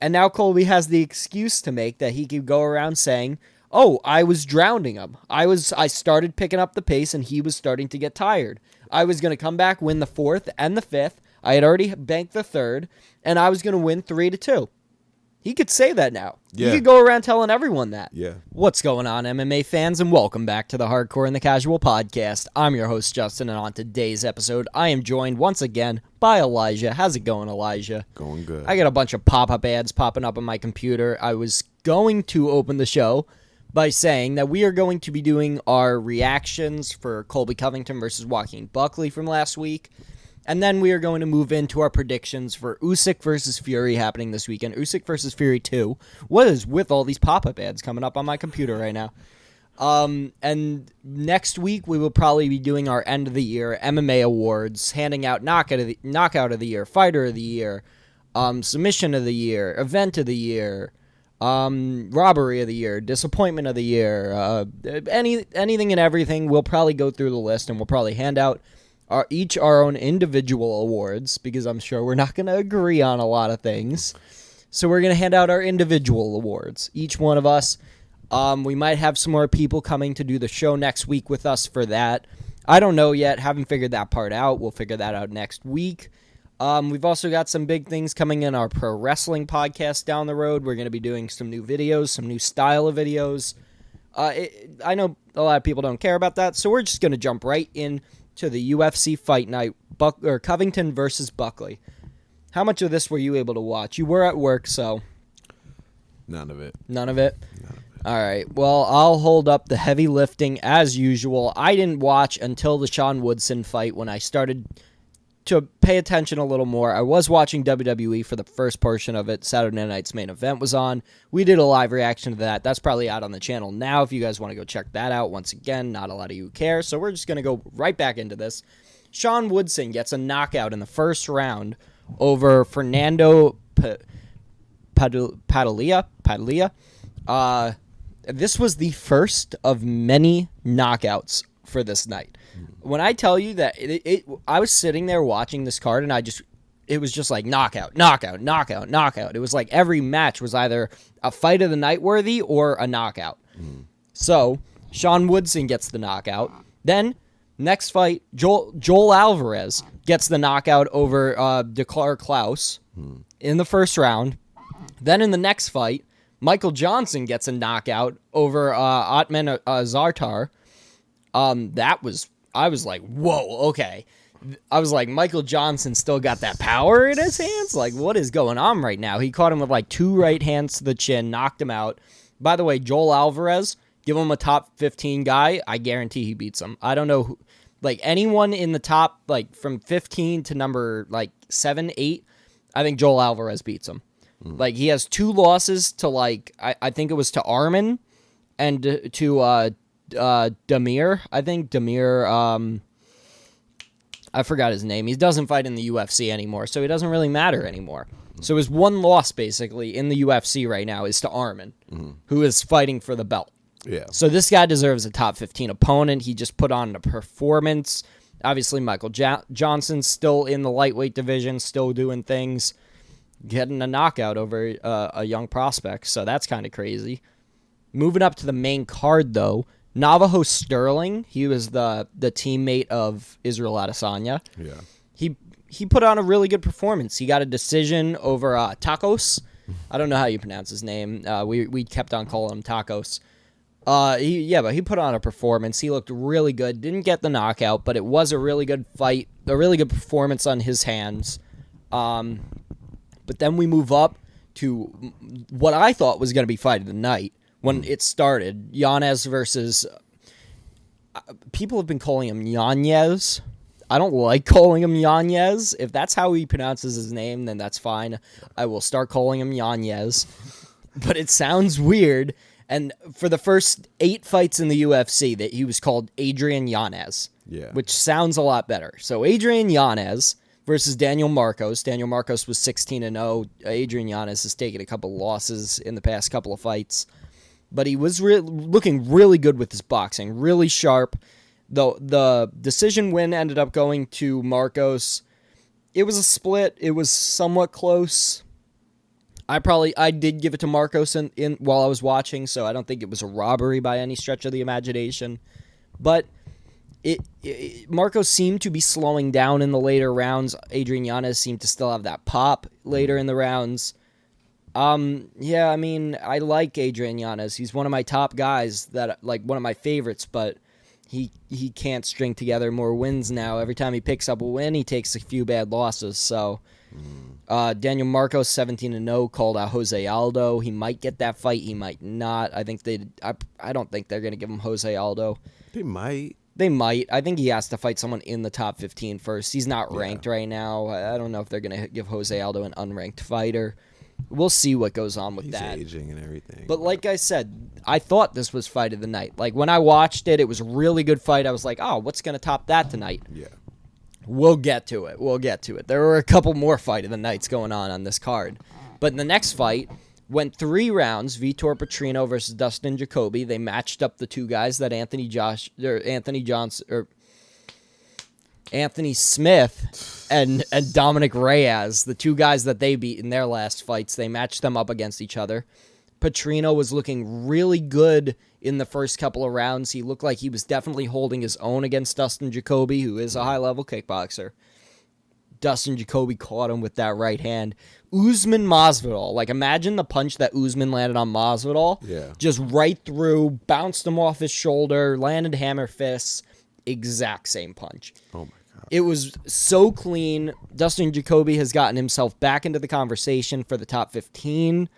And now Colby has the excuse to make that he could go around saying, oh, I was drowning him. I started picking up the pace and he was starting to get tired. I was going to come back, win the 4th and the 5th. I had already banked the 3rd, and I was going to win 3-2. He could say that now. Yeah. He could go around telling everyone that. Yeah. What's going on, MMA fans, and welcome back to the Hardcore and the Casual podcast. I'm your host, Justin, and on today's episode, I am joined once again by Elijah. How's it going, Elijah? Going good. I got a bunch of pop-up ads popping up on my computer. I was going to open the show by saying that we are going to be doing our reactions for Colby Covington versus Joaquin Buckley from last week. And then we are going to move into our predictions for Usyk versus Fury happening this weekend. Usyk versus Fury 2. What is with all these pop-up ads coming up on my computer right now? And next week we will probably be doing our end of the year MMA awards, handing out knockout of the year, fighter of the year, submission of the year, event of the year, robbery of the year, disappointment of the year, anything and everything. We'll probably go through the list and we'll probably hand out each our own individual awards, because I'm sure we're not going to agree on a lot of things. So we're going to hand out our individual awards, each one of us. We might have some more people coming to do the show next week with us for that. I don't know yet. Haven't figured that part out. We'll figure that out next week. We've also got some big things coming in our pro wrestling podcast down the road. We're going to be doing some new videos, some new style of videos. I know a lot of people don't care about that, so we're just going to jump right in to the UFC fight night, Covington versus Buckley. How much of this were you able to watch? You were at work, so... None of it. None of it? All right. Well, I'll hold up the heavy lifting as usual. I didn't watch until the Sean Woodson fight when I started to pay attention a little more. I was watching WWE for the first portion of it. Saturday Night's Main Event was on. We did a live reaction to that. That's probably out on the channel now if you guys want to go check that out. Once again, not a lot of you care, so we're just going to go right back into this. Sean Woodson gets a knockout in the first round over Fernando Padilla. This was the first of many knockouts for this night. When I tell you that I was sitting there watching this card and it was just like knockout, knockout, knockout, knockout. It was like every match was either a fight of the night worthy or a knockout. So Sean Woodson gets the knockout. Then next fight, Joel Alvarez gets the knockout over Declar Klaus in the first round. Then in the next fight, Michael Johnson gets a knockout over Atman Zartar. I was like, whoa, okay. I was like, Michael Johnson still got that power in his hands? Like, what is going on right now? He caught him with like 2 right hands to the chin, knocked him out. By the way, Joel Alvarez, give him a top 15 guy, I guarantee he beats him. I don't know who, like anyone in the top, like from 15 to number like 7, 8, I think Joel Alvarez beats him. Like he has 2 losses to like, I think it was to Arman and to Damir. I think Damir, I forgot his name. He doesn't fight in the UFC anymore, so he doesn't really matter anymore. So his one loss, basically, in the UFC right now is to Arman, who is fighting for the belt. Yeah. So this guy deserves a top 15 opponent. He just put on a performance. Obviously, Michael Johnson's still in the lightweight division, still doing things, getting a knockout over a young prospect, so that's kind of crazy. Moving up to the main card, though, Navajo Sterling, he was the teammate of Israel Adesanya. Yeah. He put on a really good performance. He got a decision over Tacos. I don't know how you pronounce his name. We kept on calling him Tacos. But he put on a performance. He looked really good. Didn't get the knockout, but it was a really good fight, a really good performance on his hands. But then we move up to what I thought was going to be fight of the night when it started. Yanez versus... people have been calling him Yanez. I don't like calling him Yanez. If that's how he pronounces his name, then that's fine. I will start calling him Yanez. But it sounds weird. And for the first 8 fights in the UFC, that he was called Adrian Yanez, which sounds a lot better. So Adrian Yanez versus Daniel Marcos. Daniel Marcos was 16-0. Adrian Yanez has taken a couple losses in the past couple of fights. But he was looking really good with his boxing, really sharp. The decision win ended up going to Marcos. It was a split. It was somewhat close. I did give it to Marcos in while I was watching, so I don't think it was a robbery by any stretch of the imagination. But Marcos seemed to be slowing down in the later rounds. Adrian Yanez seemed to still have that pop later in the rounds. Yeah, I mean, I like Adrian Yanez. He's one of my top guys, one of my favorites, but he can't string together more wins now. Every time he picks up a win, he takes a few bad losses. So Daniel Marcos 17-0 called out Jose Aldo. He might get that fight, he might not. I don't think they're going to give him Jose Aldo. They might. They might. I think he has to fight someone in the top 15 first. He's not ranked right now. I don't know if they're going to give Jose Aldo an unranked fighter. We'll see what goes on with that. He's aging and everything. But like I said, I thought this was fight of the night. Like, when I watched it, it was a really good fight. I was like, oh, what's going to top that tonight? Yeah. We'll get to it. There were a couple more fight of the nights going on this card. But in the next fight went 3 rounds, Vitor Petrino versus Dustin Jacoby. They matched up the two guys that Anthony Smith and Dominic Reyes, the two guys that they beat in their last fights. They matched them up against each other. Petrino was looking really good in the first couple of rounds. He looked like he was definitely holding his own against Dustin Jacoby, who is a high-level kickboxer. Dustin Jacoby caught him with that right hand. Usman Masvidal, like, imagine the punch that Usman landed on Masvidal. Yeah. Just right through, bounced him off his shoulder, landed hammer fists. Exact same punch. Oh, my God. It was so clean. Dustin Jacoby has gotten himself back into the conversation for the top 15.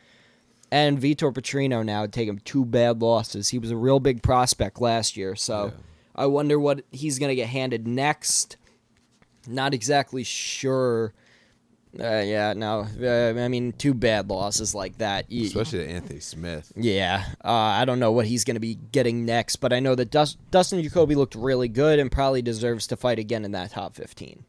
And Vitor Petrino now had taken 2 bad losses. He was a real big prospect last year, so I wonder what he's going to get handed next. Not exactly sure. I mean, 2 bad losses like that. Especially to Anthony Smith. Yeah, I don't know what he's going to be getting next, but I know that Dustin Jacoby looked really good and probably deserves to fight again in that top 15.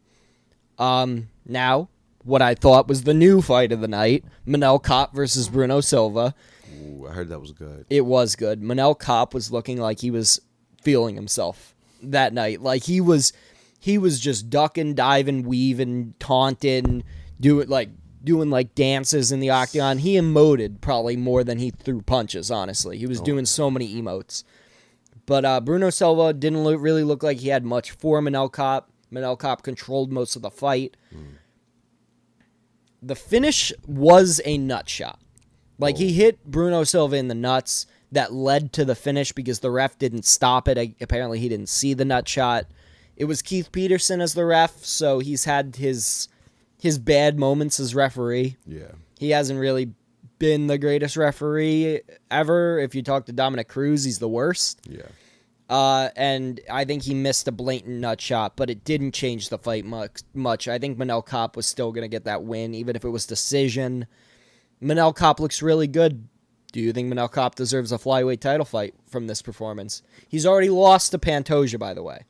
Now, what I thought was the new fight of the night, Manel Kape versus Bruno Silva. Ooh, I heard that was good. It was good. Manel Kape was looking like he was feeling himself that night. Like, he was just ducking, diving, weaving, taunting, doing dances in the octagon. He emoted probably more than he threw punches, honestly. He was doing so many emotes. But Bruno Silva didn't really look like he had much for Manel Kape. Manel Kape controlled most of the fight. The finish was a nut shot. He hit Bruno Silva in the nuts. That led to the finish because the ref didn't stop it. Apparently, he didn't see the nut shot. It was Keith Peterson as the ref, so he's had his bad moments as referee. Yeah. He hasn't really been the greatest referee ever. If you talk to Dominic Cruz, he's the worst. Yeah. And I think he missed a blatant nut shot, but it didn't change the fight much. I think Manel Kape was still going to get that win, even if it was decision. Manel Kape looks really good. Do you think Manel Kape deserves a flyweight title fight from this performance? He's already lost to Pantoja, by the way.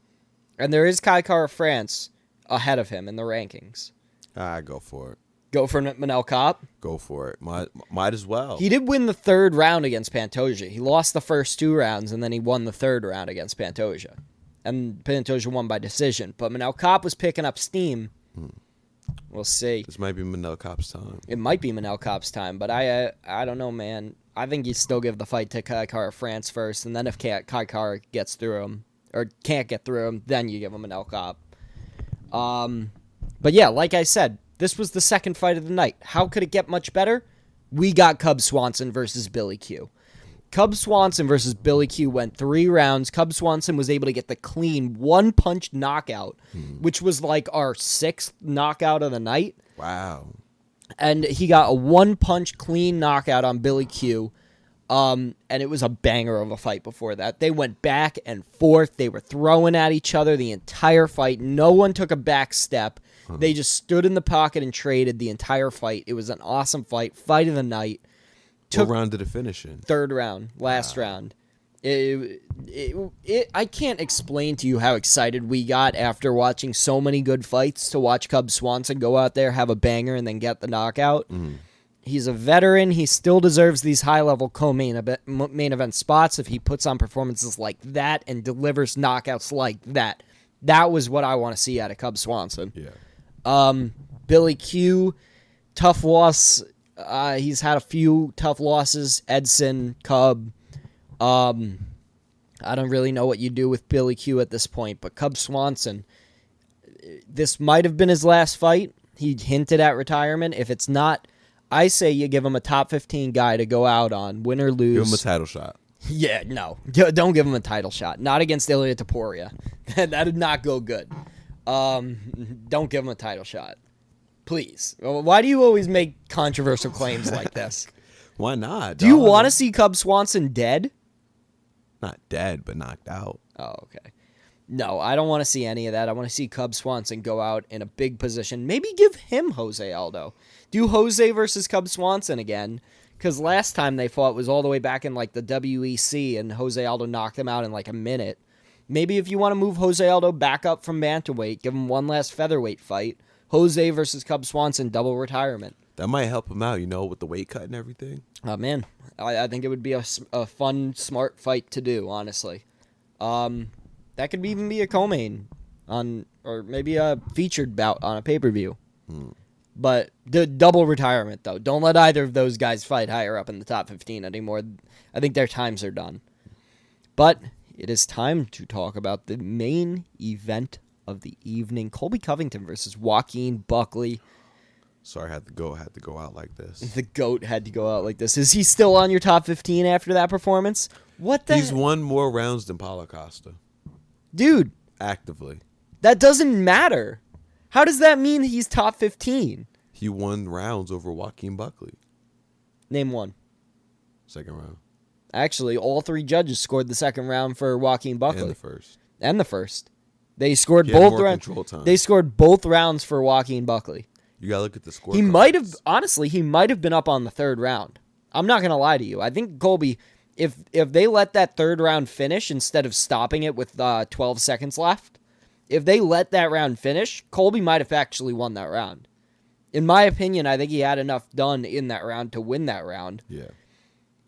And there is Kai Kara France ahead of him in the rankings. Go for it. Go for Manel Kape? Go for it. Might as well. He did win the 3rd round against Pantoja. He lost the first 2 rounds, and then he won the 3rd round against Pantoja. And Pantoja won by decision. But Manel Kape was picking up steam. We'll see. This might be Manel Kape's time. It might be Manel Kape's time, but I don't know, man. I think you still give the fight to Kai Kara France first, and then if Kai Kara gets through him, or can't get through him, then you give him Manel Kape. But yeah, like I said, this was the second fight of the night. How could it get much better? We got Cub Swanson versus Billy Q. Cub Swanson versus Billy Q went 3 rounds. Cub Swanson was able to get the clean 1-punch knockout, which was like our 6th knockout of the night. Wow. And he got a 1-punch clean knockout on Billy Q. And it was a banger of a fight before that. They went back and forth. They were throwing at each other the entire fight. No one took a back step. They just stood in the pocket and traded the entire fight. It was an awesome fight. Fight of the night. What round did it finish in? 3rd round. Last round. I can't explain to you how excited we got after watching so many good fights to watch Cub Swanson go out there, have a banger, and then get the knockout. He's a veteran. He still deserves these high-level co-main event spots if he puts on performances like that and delivers knockouts like that. That was what I want to see out of Cub Swanson. Yeah. Billy Q, tough loss He's had a few tough losses. Edson, Cub. I don't really know what you do with Billy Q at this point, but Cub Swanson, this might have been his last fight. He hinted at retirement. If it's not, I say you give him a top 15 guy to go out on, win or lose. Give him a title shot. Yeah, no. Don't give him a title shot. Not against Ilya Topuria. That did not go good. Don't give him a title shot. Please. Why do you always make controversial claims like this? Why not? Do you want to see Cub Swanson dead? Not dead, but knocked out. Oh, okay. No, I don't want to see any of that. I want to see Cub Swanson go out in a big position. Maybe give him Jose Aldo. Do Jose versus Cub Swanson again. Because last time they fought was all the way back in like the WEC, and Jose Aldo knocked him out in like a minute. Maybe if you want to move Jose Aldo back up from bantamweight, give him one last featherweight fight. Jose versus Cub Swanson, double retirement. That might help him out, with the weight cut and everything. Oh, man. I think it would be a fun, smart fight to do, honestly. That could even be a co-main or maybe a featured bout on a pay-per-view. But the double retirement, though. Don't let either of those guys fight higher up in the top 15 anymore. I think their times are done. But it is time to talk about the main event of the evening. Colby Covington versus Joaquin Buckley. Sorry, I had to go out like this. The GOAT had to go out like this. Is he still on your top 15 after that performance? He's won more rounds than Paulo Costa. Dude. Actively. That doesn't matter. How does that mean he's top 15? He won rounds over Joaquin Buckley. Name one. Second round. Actually, all three judges scored the second round for Joaquin Buckley. And the first. They scored both rounds. They scored both rounds for Joaquin Buckley. You gotta look at the score. He might have been up on the third round. I'm not gonna lie to you. I think Colby, if they let that third round finish instead of stopping it with 12 seconds left, if they let that round finish, Colby might have actually won that round. In my opinion, I think he had enough done in that round to win that round. Yeah.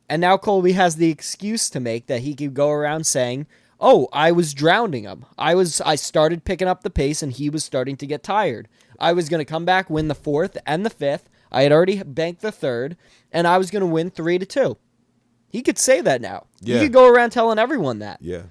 And now Colby has the excuse to make that he could go around saying, "Oh, I was drowning him. I started picking up the pace and he was starting to get tired. I was going to come back, win the fourth and the fifth. I had already banked the third, and I was going to win 3-2. He could say that now. Yeah. He could go around telling everyone that. Yeah.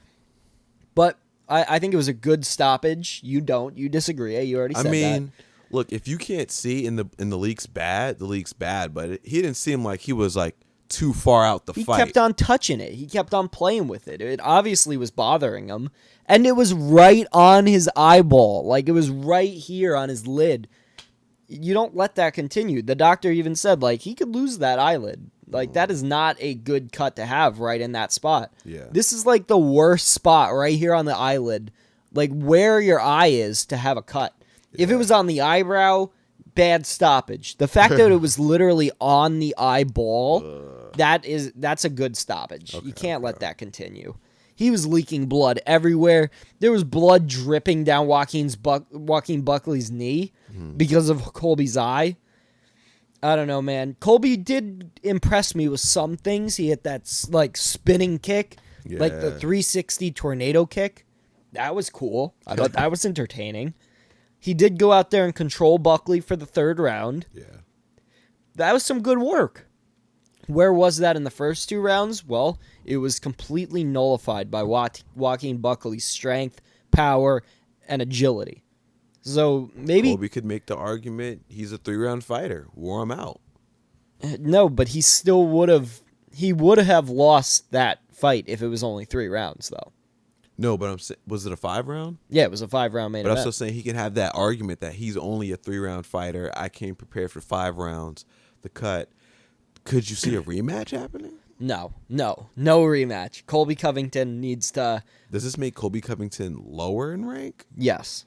But I think it was a good stoppage. You don't. You disagree. You already said that. Look, if you can't see in the league's bad, the league's bad. But he didn't seem like he was like too far out the fight. He kept on touching it. He kept on playing with it. It obviously was bothering him. And it was right on his eyeball. Like, it was right here on his lid. You don't let that continue. The doctor even said, like, he could lose that eyelid. Like, that is not a good cut to have right in that spot. Yeah. This is, like, the worst spot right here on the eyelid. Like, where your eye is to have a cut. Yeah. If it was on the eyebrow, bad stoppage. The fact that it was literally on the eyeball, that's a good stoppage. Okay, you can't let that continue. He was leaking blood everywhere. There was blood dripping down Joaquin Buckley's knee because of Colby's eye. I don't know, man. Colby did impress me with some things. He hit that like spinning kick, like the 360 tornado kick. That was cool. I thought that was entertaining. He did go out there and control Buckley for the third round. Yeah. That was some good work. Where was that in the first two rounds? Well, it was completely nullified by Joaquin Buckley's strength, power, and agility. So maybe Colby could make the argument he's a 3-round fighter. Wore him out. No, but he still would have lost that fight if it was only 3 rounds, though. No, but I'm saying, was it a 5-round? Yeah, it was a 5-round main event. But I'm still saying he can have that argument that he's only a 3-round fighter. I came prepared for 5 rounds. The cut. Could you see a rematch happening? No rematch. Colby Covington needs to... Does this make Colby Covington lower in rank? Yes.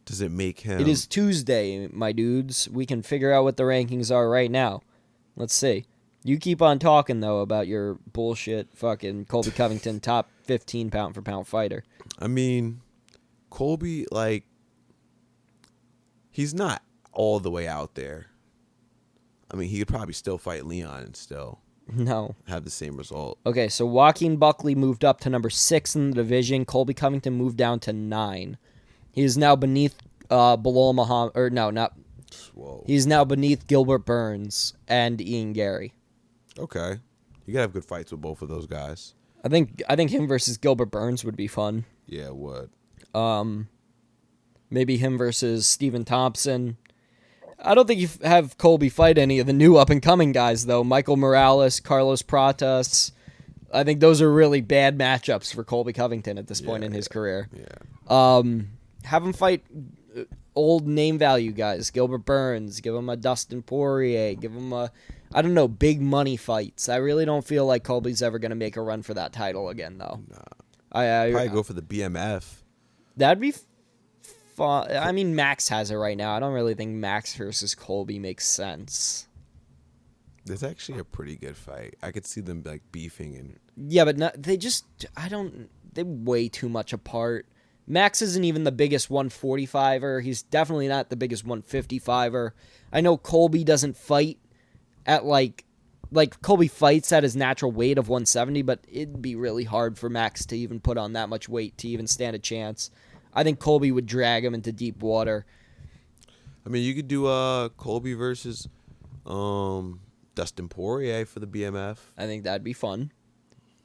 Does it make him... It is Tuesday, my dudes. We can figure out what the rankings are right now. Let's see. You keep on talking, though, about your bullshit fucking Colby Covington top 15 pound-for-pound fighter. I mean, Colby, like, he's not all the way out there. I mean, he could probably still fight Leon and still have the same result. Okay, so Joaquin Buckley moved up to number 6 in the division. Colby Covington moved down to 9. He is now below Muhammad, or no, not Whoa. He's now beneath Gilbert Burns and Ian Gary. Okay. You gotta have good fights with both of those guys. I think him versus Gilbert Burns would be fun. Yeah, it would. Maybe him versus Stephen Thompson. I don't think you have Colby fight any of the new up-and-coming guys, though. Michael Morales, Carlos Pratas. I think those are really bad matchups for Colby Covington at this point in his career. Yeah. Have him fight old name value guys. Gilbert Burns. Give him a Dustin Poirier. Give him a, I don't know, big money fights. I really don't feel like Colby's ever going to make a run for that title again, though. Nah. I Probably go for the BMF. That'd be fun. I mean, Max has it right now. I don't really think Max versus Colby makes sense. It's actually a pretty good fight. I could see them like beefing and Yeah, but they're way too much apart. Max isn't even the biggest 145er. He's definitely not the biggest 155er. I know Colby doesn't fight at like Colby fights at his natural weight of 170, but it'd be really hard for Max to even put on that much weight to even stand a chance. I think Colby would drag him into deep water. I mean, you could do Colby versus Dustin Poirier for the BMF. I think that'd be fun.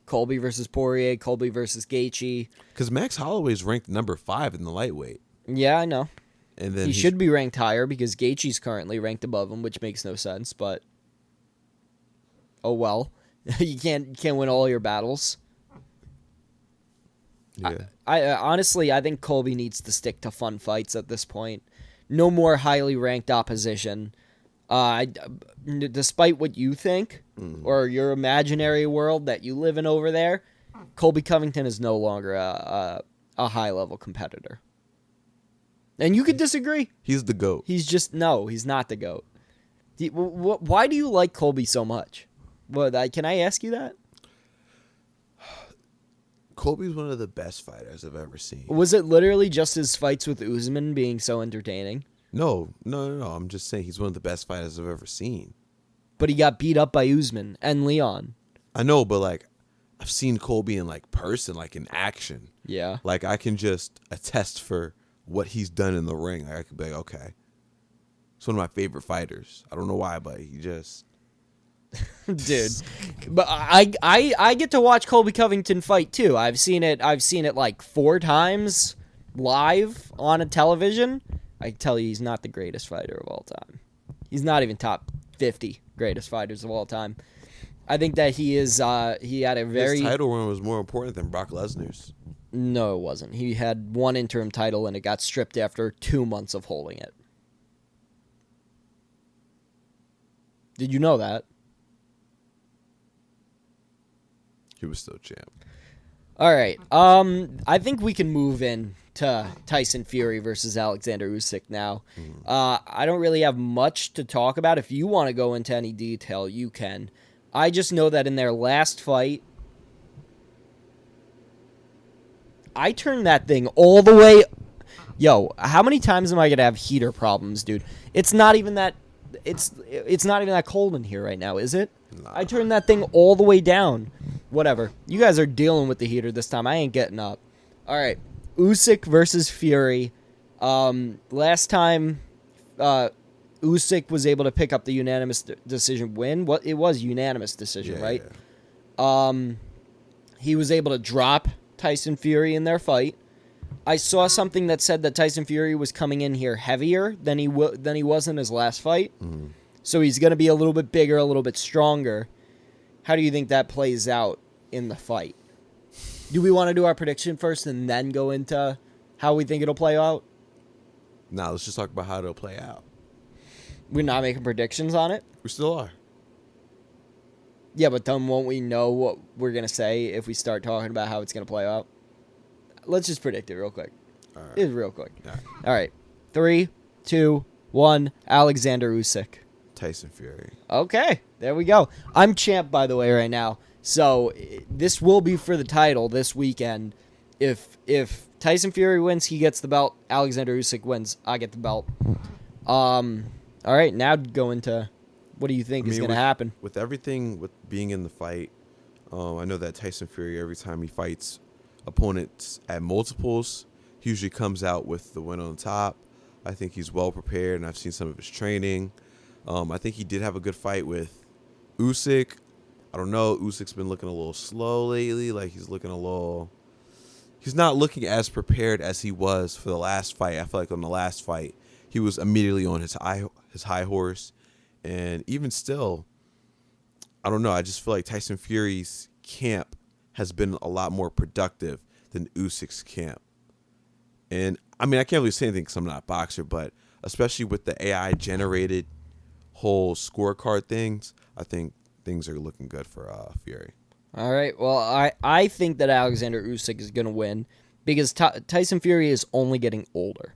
Colby versus Poirier, Colby versus Gaethje. Because Max Holloway's ranked number 5 in the lightweight. Yeah, I know. And then he should be ranked higher because Gaethje's currently ranked above him, which makes no sense, but oh well. you can't win all your battles. Yeah. I honestly, I think Colby needs to stick to fun fights at this point. No more highly ranked opposition. Despite what you think or your imaginary world that you live in over there, Colby Covington is no longer a high-level competitor. And you could disagree. He's the GOAT. He's not the GOAT. Why do you like Colby so much? Can I ask you that? Colby's one of the best fighters I've ever seen. Was it literally just his fights with Usman being so entertaining? No. I'm just saying he's one of the best fighters I've ever seen. But he got beat up by Usman and Leon. I know, but like I've seen Colby in like person, like in action. Yeah. Like I can just attest for what he's done in the ring. Like, I could be like, okay, he's one of my favorite fighters. I don't know why, but he just dude. But I get to watch Colby Covington fight too. I've seen it like 4 times live on a television. I can tell you he's not the greatest fighter of all time. He's not even top 50 greatest fighters of all time. I think that he is he had a very his title run was more important than Brock Lesnar's. No, it wasn't. He had one interim title and it got stripped after 2 months of holding it. Did you know that? He was still champ. All right. I think we can move in to Tyson Fury versus Alexander Usyk now. I don't really have much to talk about. If you want to go into any detail, you can. I just know that in their last fight, I turned that thing all the way. Yo, how many times am I gonna have heater problems, dude? It's not even that. It's not even that cold in here right now, is it? Nah. I turned that thing all the way down. Whatever. You guys are dealing with the heater this time. I ain't getting up. All right. Usyk versus Fury. Last time, Usyk was able to pick up the unanimous decision win. It was unanimous decision, right? Yeah. He was able to drop Tyson Fury in their fight. I saw something that said that Tyson Fury was coming in here heavier than he was in his last fight. So he's going to be a little bit bigger, a little bit stronger. How do you think that plays out in the fight? Do we want to do our prediction first and then go into how we think it'll play out? Now let's just talk about how it'll play out. We're not making predictions on it? We still are. Yeah, but then won't we know what we're going to say if we start talking about how it's going to play out? Let's just predict it real quick. All right. It's real quick. All right. All right. 3, 2, 1. Alexander Usyk. Tyson Fury. Okay, there we go. I'm champ, by the way, right now. So this will be for the title this weekend. If Tyson Fury wins, he gets the belt. Alexander Usyk wins, I get the belt. All right, now go into what do you think is going to happen? With everything, with being in the fight, I know that Tyson Fury, every time he fights opponents at multiples, he usually comes out with the win on top. I think he's well prepared, and I've seen some of his training. I think he did have a good fight with Usyk. I don't know. Usyk's been looking a little slow lately. Like, he's not looking as prepared as he was for the last fight. I feel like on the last fight, he was immediately on his high horse. And even still, I don't know. I just feel like Tyson Fury's camp has been a lot more productive than Usyk's camp. And, I mean, I can't really say anything because I'm not a boxer, but especially with the AI-generated whole scorecard things, I think things are looking good for Fury. All right. Well, I think that Alexander Usyk is going to win because Tyson Fury is only getting older.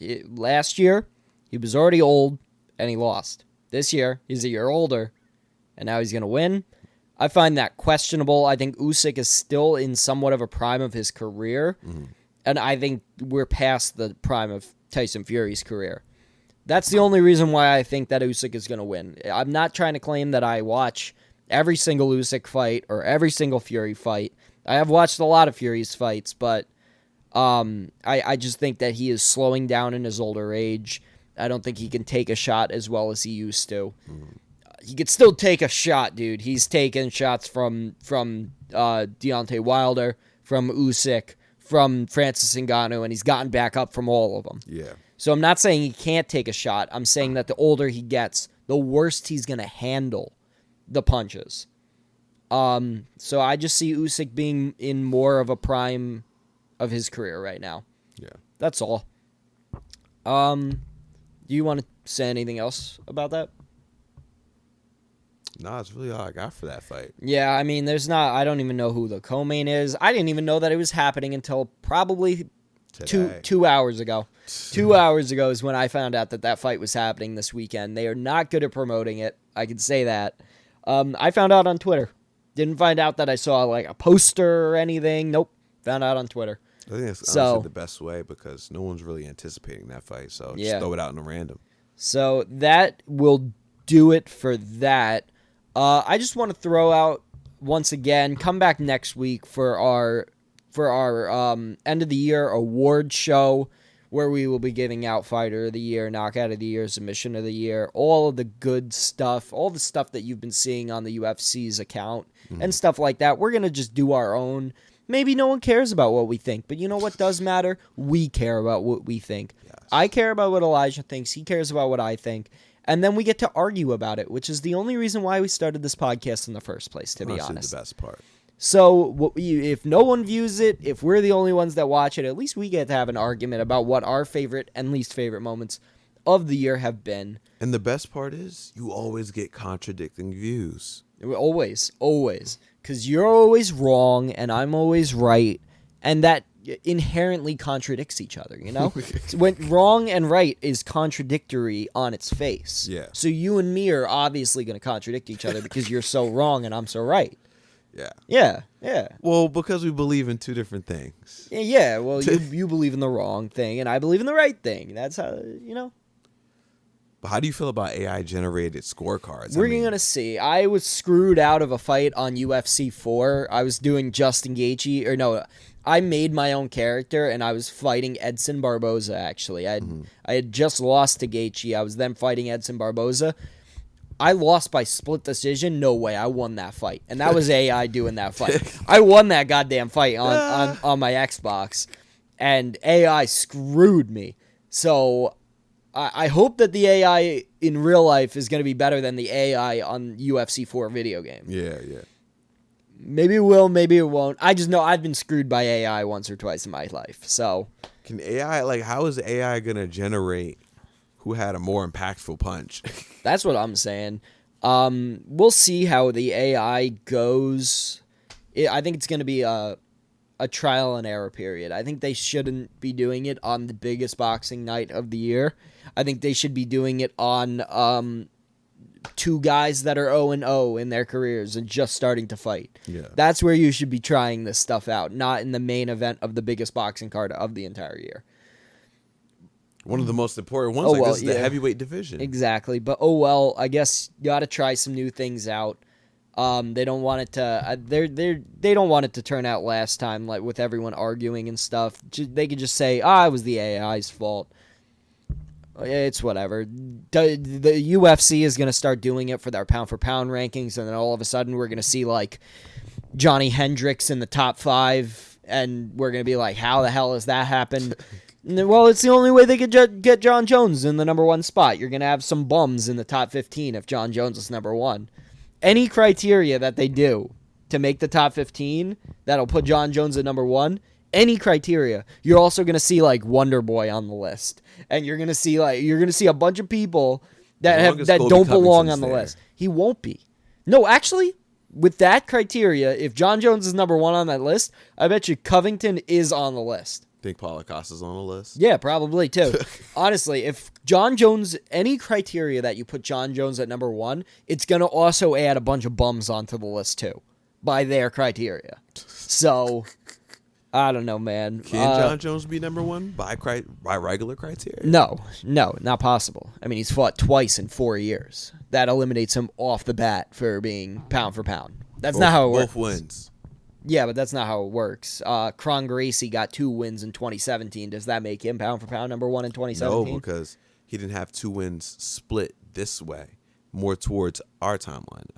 Last year, he was already old, and he lost. This year, he's a year older, and now he's going to win. I find that questionable. I think Usyk is still in somewhat of a prime of his career, and I think we're past the prime of Tyson Fury's career. That's the only reason why I think that Usyk is going to win. I'm not trying to claim that I watch every single Usyk fight or every single Fury fight. I have watched a lot of Fury's fights, but I just think that he is slowing down in his older age. I don't think he can take a shot as well as he used to. He could still take a shot, dude. He's taken shots from Deontay Wilder, from Usyk, from Francis Ngannou, and he's gotten back up from all of them. Yeah. So I'm not saying he can't take a shot. I'm saying that the older he gets, the worse he's going to handle the punches. So I just see Usyk being in more of a prime of his career right now. Yeah. That's all. Do you want to say anything else about that? No, it's really all I got for that fight. Yeah, I mean, I don't even know who the co-main is. I didn't even know that it was happening until probably two hours ago. 2 hours ago is when I found out that fight was happening this weekend. They are not good at promoting it. I can say that. I found out on Twitter. Didn't find out that I saw like a poster or anything. Nope. Found out on Twitter. I think that's honestly the best way because no one's really anticipating that fight. So just throw it out in a random. So that will do it for that. I just want to throw out once again, come back next week for our end of the year award show where we will be giving out Fighter of the Year, Knockout of the Year, Submission of the Year, all of the good stuff, all the stuff that you've been seeing on the UFC's account and stuff like that. We're going to just do our own. Maybe no one cares about what we think, but you know what does matter? We care about what we think. Yes. I care about what Elijah thinks. He cares about what I think. And then we get to argue about it, which is the only reason why we started this podcast in the first place, to be honest. The best part. So if no one views it, if we're the only ones that watch it, at least we get to have an argument about what our favorite and least favorite moments of the year have been. And the best part is you always get contradicting views. Always. Because you're always wrong and I'm always right. And that inherently contradicts each other, you know? When wrong and right is contradictory on its face. Yeah. So you and me are obviously going to contradict each other because you're so wrong and I'm so right. Yeah. Well, because we believe in two different things. Yeah, well, you believe in the wrong thing and I believe in the right thing. That's how, you know? But how do you feel about AI-generated scorecards? We're going to see. I was screwed out of a fight on UFC 4. I was doing Justin Gaethje, I made my own character, and I was fighting Edson Barboza, actually. I had just lost to Gaethje. I was then fighting Edson Barboza. I lost by split decision. No way. I won that fight. And that was AI doing that fight. I won that goddamn fight on my Xbox, and AI screwed me. So I hope that the AI in real life is going to be better than the AI on UFC 4 video game. Yeah. Maybe it will, maybe it won't. I just know I've been screwed by AI once or twice in my life. So, can AI, how is AI going to generate who had a more impactful punch? That's what I'm saying. We'll see how the AI goes. I think it's going to be a trial and error period. I think they shouldn't be doing it on the biggest boxing night of the year. I think they should be doing it on two guys that are 0-0 in their careers and just starting to fight. Yeah. That's where you should be trying this stuff out, not in the main event of the biggest boxing card of the entire year. One of the most important ones, this is the heavyweight division. Exactly. But I guess you got to try some new things out. They don't want it to they don't want it to turn out last time, like with everyone arguing and stuff. They could just say, it was the AI's fault. It's whatever. The UFC is going to start doing it for their pound-for-pound rankings, and then all of a sudden we're going to see, like, Johnny Hendricks in the top 5, and we're going to be like, how the hell has that happened? Well, it's the only way they could get John Jones in the number 1 spot. You're going to have some bums in the top 15 if John Jones is number 1. Any criteria that they do to make the top 15 that'll put John Jones at number 1, any criteria, you're also going to see, like, Wonder Boy on the list. And you're going to see a bunch of people that don't belong on the list. He won't be. No, actually, with that criteria, if John Jones is number 1 on that list, I bet you Covington is on the list. Think Paulo Costa's on the list? Yeah, probably too. Honestly, if John Jones, any criteria that you put John Jones at number 1, it's going to also add a bunch of bums onto the list too, by their criteria. So, I don't know, man. Can John Jones be number 1 by regular criteria? No, not possible. I mean, he's fought twice in 4 years. That eliminates him off the bat for being pound for pound. That's not how it works. Both wins. Yeah, but that's not how it works. Kron Gracie got 2 wins in 2017. Does that make him pound for pound number 1 in 2017? No, because he didn't have 2 wins split this way, more towards our timeline.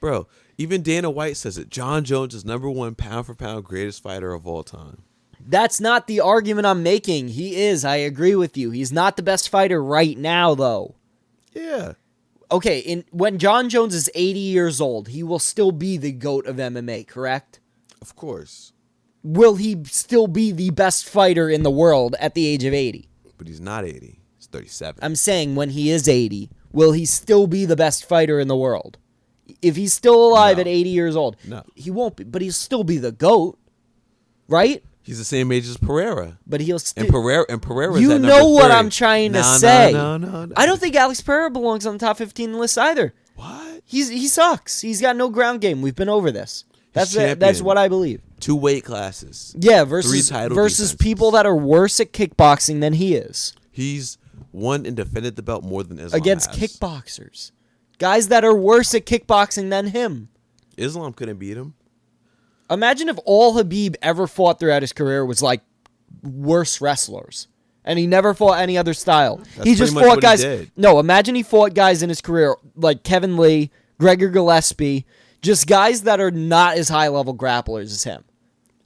Bro, even Dana White says it. John Jones is number 1 pound for pound greatest fighter of all time. That's not the argument I'm making. He is. I agree with you. He's not the best fighter right now, though. Yeah. Okay, when John Jones is 80 years old, he will still be the GOAT of MMA, correct? Of course. Will he still be the best fighter in the world at the age of 80? But he's not 80. He's 37. I'm saying when he is 80, will he still be the best fighter in the world? If he's still alive at 80 years old, he won't be, but he'll still be the GOAT, right? He's the same age as Pereira. But he'll still... And Pereira's You at know number what 30. I'm trying to say. No. I don't think Alex Pereira belongs on the top 15 list either. What? He sucks. He's got no ground game. We've been over this. That's what I believe. 2 weight classes. Yeah, versus people that are worse at kickboxing than he is. He's won and defended the belt more than Islam against has. Kickboxers. Guys that are worse at kickboxing than him. Islam couldn't beat him. Imagine if all Habib ever fought throughout his career was like worse wrestlers. And he never fought any other style. He just fought guys. No, imagine he fought guys in his career like Kevin Lee, Gregor Gillespie, just guys that are not as high level grapplers as him.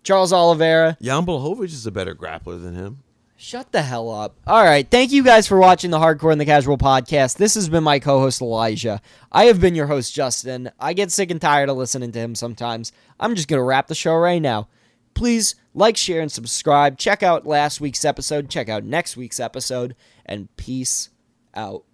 Charles Oliveira. Jan Blachowicz is a better grappler than him. Shut the hell up. All right. Thank you guys for watching the Hardcore and the Casual podcast. This has been my co-host, Elijah. I have been your host, Justin. I get sick and tired of listening to him sometimes. I'm just going to wrap the show right now. Please like, share, and subscribe. Check out last week's episode. Check out next week's episode. And peace out.